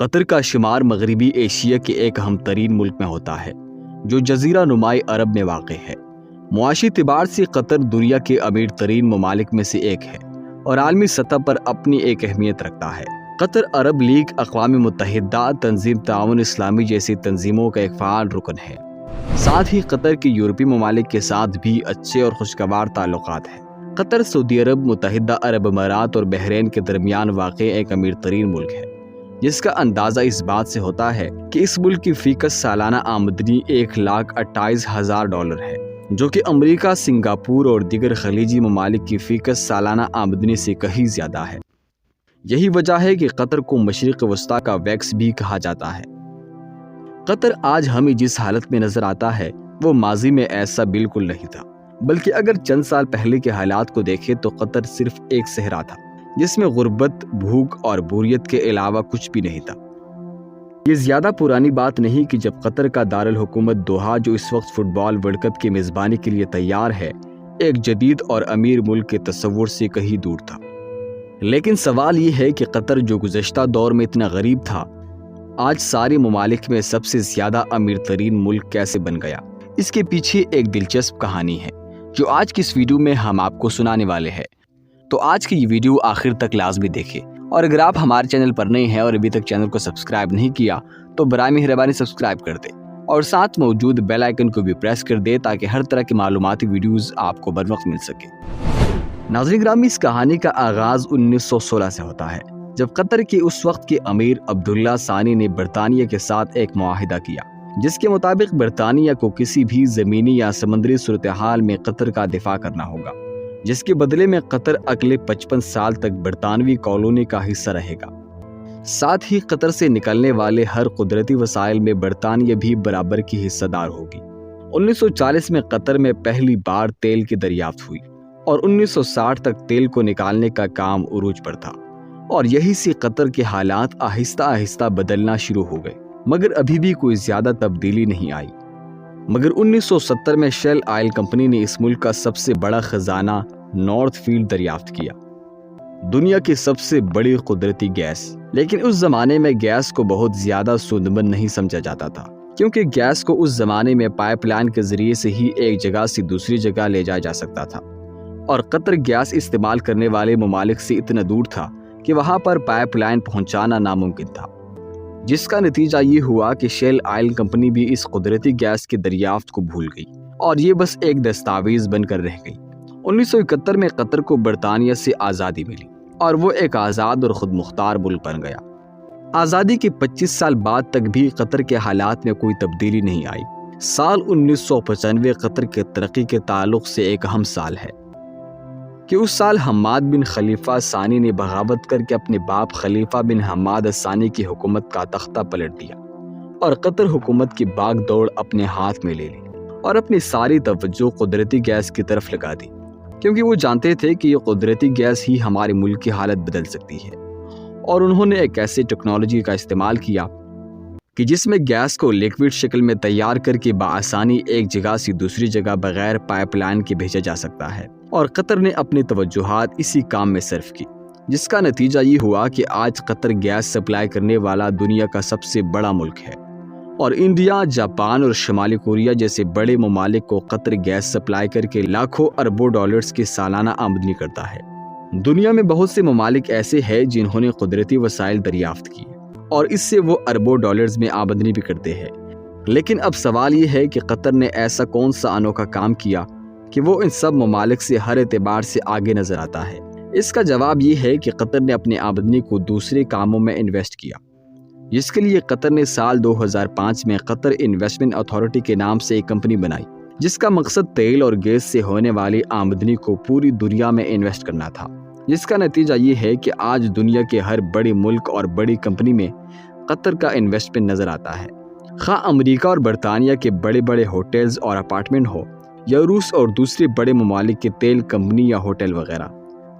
قطر کا شمار مغربی ایشیا کے ایک اہم ترین ملک میں ہوتا ہے جو جزیرہ نمائی عرب میں واقع ہے۔ معاشی اعتبار سے قطر دنیا کے امیر ترین ممالک میں سے ایک ہے اور عالمی سطح پر اپنی ایک اہمیت رکھتا ہے۔ قطر عرب لیگ، اقوام متحدہ، تنظیم تعاون اسلامی جیسی تنظیموں کا ایک فعال رکن ہے۔ ساتھ ہی قطر کے یورپی ممالک کے ساتھ بھی اچھے اور خوشگوار تعلقات ہیں۔ قطر سعودی عرب، متحدہ عرب امارات اور بحرین کے درمیان واقع ایک امیر ترین ملک ہے، جس کا اندازہ اس بات سے ہوتا ہے کہ اس ملک کی فی کس سالانہ آمدنی $1,28,000 ہے، جو کہ امریکہ، سنگاپور اور دیگر خلیجی ممالک کی فی کس سالانہ آمدنی سے کہیں زیادہ ہے۔ یہی وجہ ہے کہ قطر کو مشرق وسطیٰ کا ویکس بھی کہا جاتا ہے۔ قطر آج ہمیں جس حالت میں نظر آتا ہے وہ ماضی میں ایسا بالکل نہیں تھا، بلکہ اگر چند سال پہلے کے حالات کو دیکھیں تو قطر صرف ایک صحرا تھا جس میں غربت، بھوک اور بوریت کے علاوہ کچھ بھی نہیں تھا۔ یہ زیادہ پرانی بات نہیں کہ جب قطر کا دارالحکومت دوحہ، جو اس وقت فٹ بال ورلڈ کپ کی میزبانی کے لیے تیار ہے، ایک جدید اور امیر ملک کے تصور سے کہیں دور تھا۔ لیکن سوال یہ ہے کہ قطر، جو گزشتہ دور میں اتنا غریب تھا، آج سارے ممالک میں سب سے زیادہ امیر ترین ملک کیسے بن گیا؟ اس کے پیچھے ایک دلچسپ کہانی ہے جو آج کی اس ویڈیو میں ہم آپ کو سنانے والے ہیں۔ تو آج کی یہ ویڈیو آخر تک لازمی دیکھیں، اور اگر آپ ہمارے چینل پر نئے ہیں اور ابھی تک چینل کو سبسکرائب نہیں کیا تو برائے مہربانی سبسکرائب کر دیں اور ساتھ موجود بیل آئیکن کو بھی پریس کر دیں تاکہ ہر طرح کی معلوماتی ویڈیوز آپ کو بر وقت مل سکے۔ ناظرین گرامی، اس کہانی کا آغاز 1916 سے ہوتا ہے، جب قطر کے اس وقت کے امیر عبداللہ ثانی نے برطانیہ کے ساتھ ایک معاہدہ کیا جس کے مطابق برطانیہ کو کسی بھی زمینی یا سمندری صورتحال میں قطر کا دفاع کرنا ہوگا، جس کے بدلے میں قطر اگلے 55 سال تک برطانوی کالونی کا حصہ رہے گا۔ ساتھ ہی قطر سے نکلنے والے ہر قدرتی وسائل میں برطانیہ بھی برابر کی حصہ دار ہوگی۔ 1940 میں قطر میں پہلی بار تیل کی دریافت ہوئی اور 1960 تک تیل کو نکالنے کا کام عروج پر تھا، اور یہی سے قطر کے حالات آہستہ آہستہ بدلنا شروع ہو گئے، مگر ابھی بھی کوئی زیادہ تبدیلی نہیں آئی۔ مگر 1970 میں شیل آئل کمپنی نے اس ملک کا سب سے بڑا خزانہ نارتھ فیلڈ دریافت کیا، دنیا کی سب سے بڑی قدرتی گیس۔ لیکن اس زمانے میں گیس کو بہت زیادہ سودمند نہیں سمجھا جاتا تھا، کیونکہ گیس کو اس زمانے میں پائپ لائن کے ذریعے سے ہی ایک جگہ سے دوسری جگہ لے جایا جا سکتا تھا، اور قطر گیس استعمال کرنے والے ممالک سے اتنا دور تھا کہ وہاں پر پائپ لائن پہنچانا ناممکن تھا، جس کا نتیجہ یہ ہوا کہ شیل آئل کمپنی بھی اس قدرتی گیس کی دریافت کو بھول گئی اور یہ بس ایک دستاویز بن کر رہ گئی۔ 1971 میں قطر کو برطانیہ سے آزادی ملی اور وہ ایک آزاد اور خود مختار ملک بن گیا۔ آزادی کے 25 سال بعد تک بھی قطر کے حالات میں کوئی تبدیلی نہیں آئی۔ سال 1995 قطر کے ترقی کے تعلق سے ایک اہم سال ہے کہ اس سال حماد بن خلیفہ ثانی نے بغاوت کر کے اپنے باپ خلیفہ بن حماد الثانی کی حکومت کا تختہ پلٹ دیا اور قطر حکومت کی باغ دوڑ اپنے ہاتھ میں لے لی اور اپنی ساری توجہ قدرتی گیس کی طرف لگا دی، کیونکہ وہ جانتے تھے کہ یہ قدرتی گیس ہی ہمارے ملک کی حالت بدل سکتی ہے۔ اور انہوں نے ایک ایسی ٹیکنالوجی کا استعمال کیا کہ جس میں گیس کو لیکوڈ شکل میں تیار کر کے بآسانی ایک جگہ سے دوسری جگہ بغیر پائپ لائن کے بھیجا جا سکتا ہے، اور قطر نے اپنی توجہات اسی کام میں صرف کی، جس کا نتیجہ یہ ہوا کہ آج قطر گیس سپلائی کرنے والا دنیا کا سب سے بڑا ملک ہے، اور انڈیا، جاپان اور شمالی کوریا جیسے بڑے ممالک کو قطر گیس سپلائی کر کے لاکھوں اربوں ڈالرز کی سالانہ آمدنی کرتا ہے۔ دنیا میں بہت سے ممالک ایسے ہیں جنہوں نے قدرتی وسائل دریافت کی اور اس سے وہ اربوں ڈالرز میں آمدنی بھی کرتے ہیں، لیکن اب سوال یہ ہے کہ قطر نے ایسا کون سا انوکھا کام کیا کہ وہ ان سب ممالک سے ہر اعتبار سے آگے نظر آتا ہے؟ اس کا جواب یہ ہے کہ قطر نے اپنی آمدنی کو دوسرے کاموں میں انویسٹ کیا، جس کے لیے قطر نے سال 2005 میں قطر انویسٹمنٹ اتھارٹی کے نام سے ایک کمپنی بنائی، جس کا مقصد تیل اور گیس سے ہونے والی آمدنی کو پوری دنیا میں انویسٹ کرنا تھا، جس کا نتیجہ یہ ہے کہ آج دنیا کے ہر بڑے ملک اور بڑی کمپنی میں قطر کا انویسٹمنٹ نظر آتا ہے، خواہ امریکہ اور برطانیہ کے بڑے بڑے ہوٹلز اور اپارٹمنٹ ہو یا روس اور دوسرے بڑے ممالک کے تیل کمپنی یا ہوٹل وغیرہ۔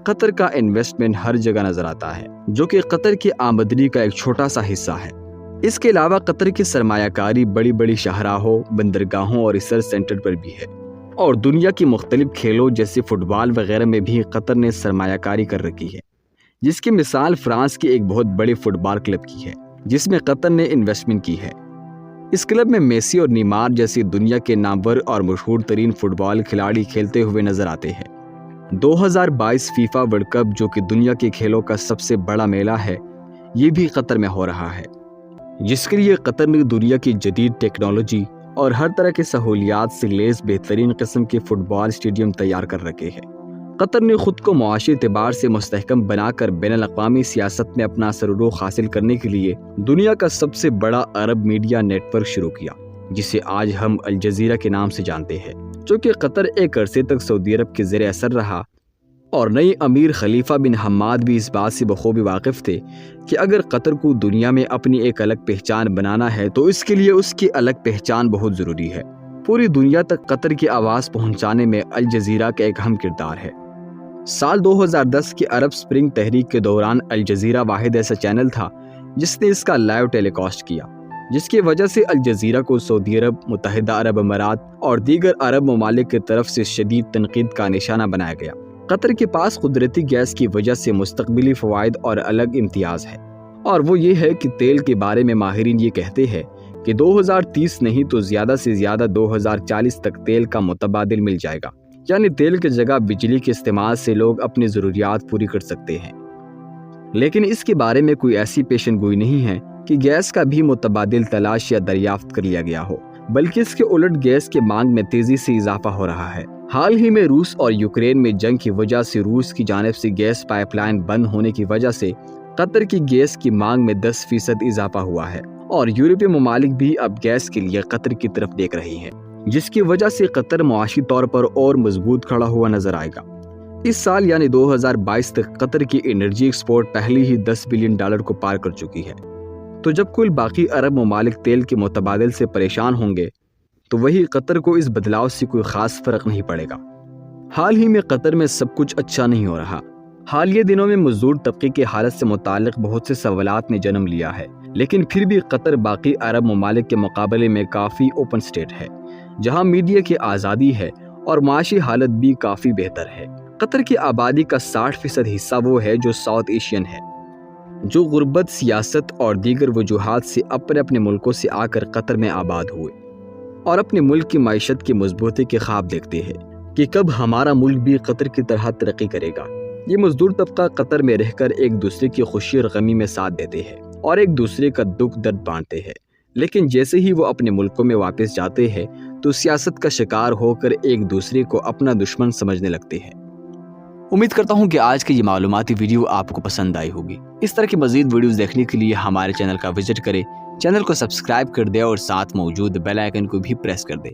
قطر کا انویسٹمنٹ ہر جگہ نظر آتا ہے، جو کہ قطر کی آمدنی کا ایک چھوٹا سا حصہ ہے۔ اس کے علاوہ قطر کی سرمایہ کاری بڑی بڑی شاہراہوں، بندرگاہوں اور ریسرچ سینٹر پر بھی ہے، اور دنیا کی مختلف کھیلوں جیسے فٹ بال وغیرہ میں بھی قطر نے سرمایہ کاری کر رکھی ہے، جس کی مثال فرانس کے ایک بہت بڑے فٹ بال کلب کی ہے۔ جس میں قطر نے انویسٹمنٹ کی ہے۔ اس کلب میں میسی اور نیمار جیسی دنیا کے نامور اور مشہور ترین فٹ بال کھلاڑی کھیلتے ہوئے نظر آتے ہیں۔ 2022 فیفا ورلڈ کپ، جو کہ دنیا کے کھیلوں کا سب سے بڑا میلہ ہے، یہ بھی قطر میں ہو رہا ہے، جس کے لیے قطر نے دنیا کی جدید ٹیکنالوجی اور ہر طرح کی سہولیات سے لیس بہترین قسم کے فٹ بال اسٹیڈیم تیار کر رکھے ہیں۔ قطر نے خود کو معاشی اعتبار سے مستحکم بنا کر بین الاقوامی سیاست میں اپنا اثر و رسوخ حاصل کرنے کے لیے دنیا کا سب سے بڑا عرب میڈیا نیٹ ورک شروع کیا، جسے آج ہم الجزیرہ کے نام سے جانتے ہیں۔ چونکہ قطر ایک عرصے تک سعودی عرب کے زیر اثر رہا اور نئی امیر خلیفہ بن حماد بھی اس بات سے بخوبی واقف تھے کہ اگر قطر کو دنیا میں اپنی ایک الگ پہچان بنانا ہے تو اس کے لیے اس کی الگ پہچان بہت ضروری ہے۔ پوری دنیا تک قطر کی آواز پہنچانے میں الجزیرہ کا ایک اہم کردار ہے۔ سال 2010 کی عرب سپرنگ تحریک کے دوران الجزیرہ واحد ایسا چینل تھا جس نے اس کا لائیو ٹیلی کاسٹ کیا، جس کی وجہ سے الجزیرہ کو سعودی عرب، متحدہ عرب امارات اور دیگر عرب ممالک کی طرف سے شدید تنقید کا نشانہ بنایا گیا۔ قطر کے پاس قدرتی گیس کی وجہ سے مستقبلی فوائد اور الگ امتیاز ہے، اور وہ یہ ہے کہ تیل کے بارے میں ماہرین یہ کہتے ہیں کہ 2030 نہیں تو زیادہ سے زیادہ 2040 تک تیل کا متبادل مل جائے گا، یعنی تیل کی جگہ بجلی کے استعمال سے لوگ اپنی ضروریات پوری کر سکتے ہیں۔ لیکن اس کے بارے میں کوئی ایسی پیشن گوئی نہیں ہے کہ گیس کا بھی متبادل تلاش یا دریافت کر لیا گیا ہو، بلکہ اس کے الٹ گیس کے مانگ میں تیزی سے اضافہ ہو رہا ہے۔ حال ہی میں روس اور یوکرین میں جنگ کی وجہ سے روس کی جانب سے گیس پائپ لائن بند ہونے کی وجہ سے قطر کی گیس کی مانگ میں 10% اضافہ ہوا ہے، اور یورپی ممالک بھی اب گیس کے لیے قطر کی طرف دیکھ رہی ہیں، جس کی وجہ سے قطر معاشی طور پر اور مضبوط کھڑا ہوا نظر آئے گا۔ اس سال یعنی 2022 تک قطر کی انرجی ایکسپورٹ پہلے ہی $10 بلین کو پار کر چکی ہے۔ تو جب کل باقی عرب ممالک تیل کے متبادل سے پریشان ہوں گے تو وہی قطر کو اس بدلاؤ سے کوئی خاص فرق نہیں پڑے گا۔ حال ہی میں قطر میں سب کچھ اچھا نہیں ہو رہا۔ حالیہ دنوں میں مزدور طبقے کی حالت سے متعلق بہت سے سوالات نے جنم لیا ہے، لیکن پھر بھی قطر باقی عرب ممالک کے مقابلے میں کافی اوپن اسٹیٹ ہے، جہاں میڈیا کی آزادی ہے اور معاشی حالت بھی کافی بہتر ہے۔ قطر کی آبادی کا 60% حصہ وہ ہے جو ساؤتھ ایشین ہے، جو غربت، سیاست اور دیگر وجوہات سے اپنے اپنے ملکوں سے آ کر قطر میں آباد ہوئے اور اپنے ملک کی معیشت کی مضبوطی کے خواب دیکھتے ہیں کہ کب ہمارا ملک بھی قطر کی طرح ترقی کرے گا۔ یہ مزدور طبقہ قطر میں رہ کر ایک دوسرے کی خوشی اور غمی میں ساتھ دیتے ہیں اور ایک دوسرے کا دکھ درد بانٹتے ہیں، لیکن جیسے ہی وہ اپنے ملکوں میں واپس جاتے ہیں تو سیاست کا شکار ہو کر ایک دوسرے کو اپنا دشمن سمجھنے لگتے ہیں۔ امید کرتا ہوں کہ آج کی یہ معلوماتی ویڈیو آپ کو پسند آئی ہوگی۔ اس طرح کی مزید ویڈیوز دیکھنے کے لیے ہمارے چینل کا وزٹ کریں، چینل کو سبسکرائب کر دیں اور ساتھ موجود بیل آئیکن کو بھی پریس کر دیں